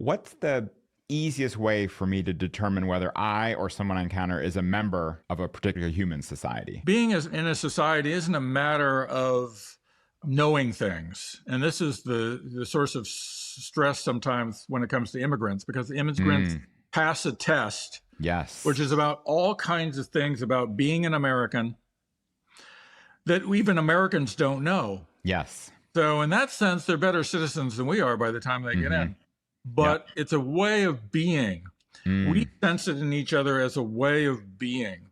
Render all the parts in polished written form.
What's the easiest way for me to determine whether I or someone I encounter is a member of a particular human society? Being in a society isn't a matter of knowing things. And this is the source of stress sometimes when it comes to immigrants, because the immigrants pass a test, Yes. which is about all kinds of things about being an American that even Americans don't know. Yes. So in that sense, they're better citizens than we are by the time they get in. But it's a way of being. We sense it in each other as a way of being.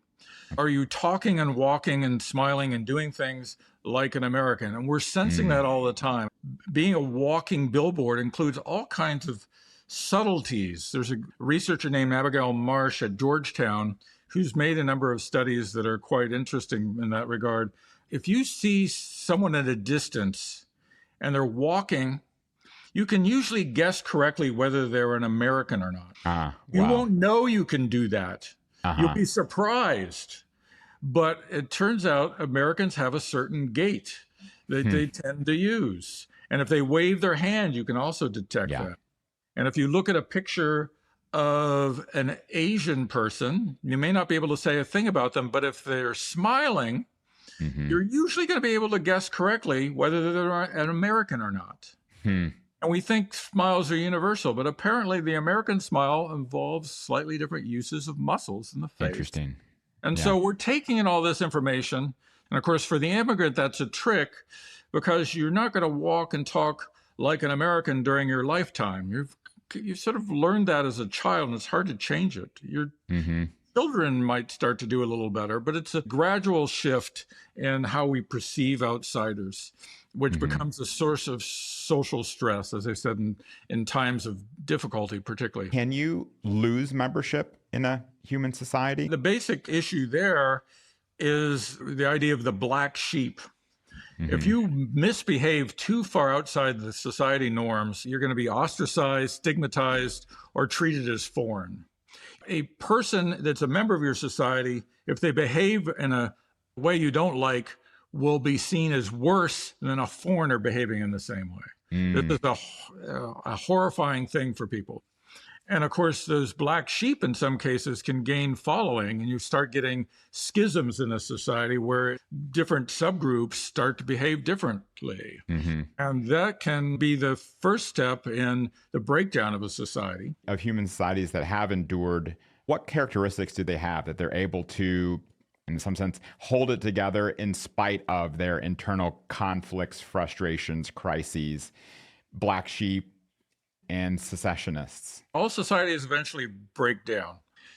Are you talking and walking and smiling and doing things like an American? And we're sensing that all the time. Being a walking billboard includes all kinds of subtleties. There's a researcher named Abigail Marsh at Georgetown who's made a number of studies that are quite interesting in that regard. If you see someone at a distance and they're walking, you can usually guess correctly whether they're an American or not. You won't know you can do that. You'll be surprised. But it turns out Americans have a certain gait that they tend to use. And if they wave their hand, you can also detect that. And if you look at a picture of an Asian person, you may not be able to say a thing about them, but if they're smiling, you're usually going to be able to guess correctly whether they're an American or not. And we think smiles are universal, but apparently the American smile involves slightly different uses of muscles in the face. Interesting. And so we're taking in all this information. And of course, for the immigrant, that's a trick because you're not going to walk and talk like an American during your lifetime. You've sort of learned that as a child, and it's hard to change it. Your children might start to do a little better, but it's a gradual shift in how we perceive outsiders, which becomes a source of social stress, as I said, in times of difficulty, particularly. Can you lose membership in a human society? The basic issue there is the idea of the black sheep. If you misbehave too far outside the society norms, you're going to be ostracized, stigmatized, or treated as foreign. A person that's a member of your society, if they behave in a way you don't like, will be seen as worse than a foreigner behaving in the same way. This is a horrifying thing for people. And of course, those black sheep in some cases can gain following, and you start getting schisms in a society where different subgroups start to behave differently. And that can be the first step in the breakdown of a society. Of human societies that have endured, what characteristics do they have that they're able to, in some sense, hold it together in spite of their internal conflicts, frustrations, crises, black sheep, and secessionists? All societies eventually break down.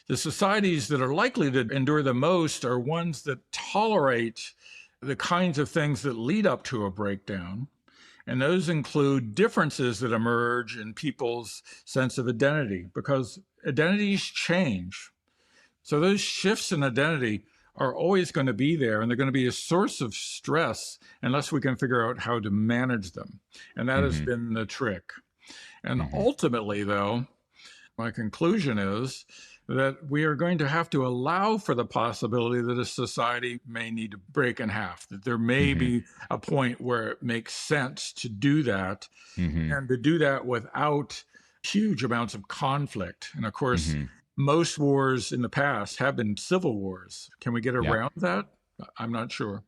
The societies that are likely to endure the most are ones that tolerate the kinds of things that lead up to a breakdown. And those include differences that emerge in people's sense of identity, because identities change. So those shifts in identity are always going to be there, and they're going to be a source of stress unless we can figure out how to manage them. And that has been the trick. And ultimately, though, my conclusion is that we are going to have to allow for the possibility that a society may need to break in half, that there may be a point where it makes sense to do that, and to do that without huge amounts of conflict. And of course, most wars in the past have been civil wars. Can we get around that? I'm not sure.